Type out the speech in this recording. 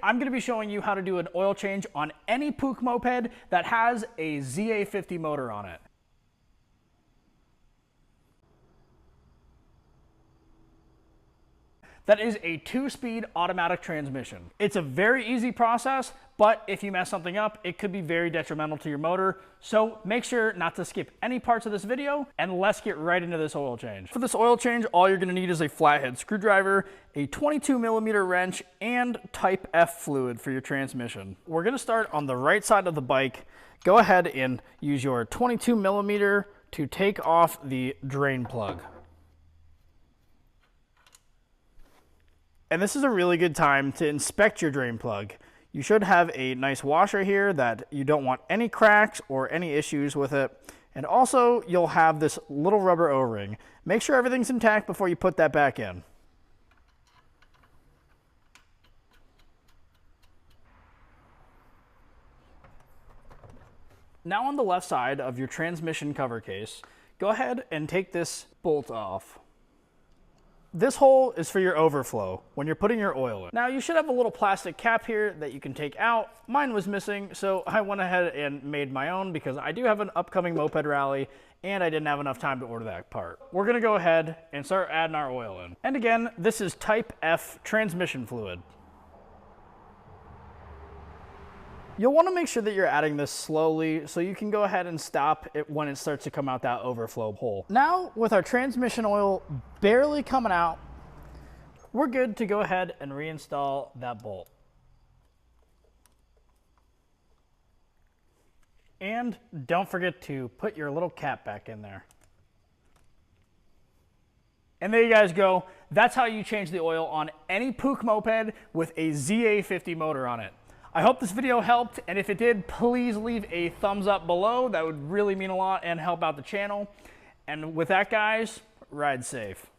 I'm going to be showing you how to do an oil change on any Puch moped that has a ZA50 motor on it. That is a 2-speed automatic transmission. It's a very easy process, but if you mess something up, it could be very detrimental to your motor. So make sure not to skip any parts of this video, and let's get right into this oil change. For this oil change, all you're gonna need is a flathead screwdriver, a 22mm wrench, and Type F fluid for your transmission. We're gonna start on the right side of the bike. Go ahead and use your 22mm to take off the drain plug. And this is a really good time to inspect your drain plug. You should have a nice washer here that you don't want any cracks or any issues with it. And also you'll have this little rubber O-ring. Make sure everything's intact before you put that back in. Now on the left side of your transmission cover case, go ahead and take this bolt off. This hole is for your overflow when you're putting your oil in. Now you should have a little plastic cap here that you can take out. Mine was missing, so I went ahead and made my own because I do have an upcoming moped rally and I didn't have enough time to order that part. We're gonna go ahead and start adding our oil in. And again, this is Type F transmission fluid. You'll want to make sure that you're adding this slowly so you can go ahead and stop it when it starts to come out that overflow hole. Now, with our transmission oil barely coming out, we're good to go ahead and reinstall that bolt. And don't forget to put your little cap back in there. And there you guys go. That's how you change the oil on any Puch moped with a ZA50 motor on it. I hope this video helped, and if it did, please leave a thumbs up below. That would really mean a lot and help out the channel. And with that, guys, ride safe.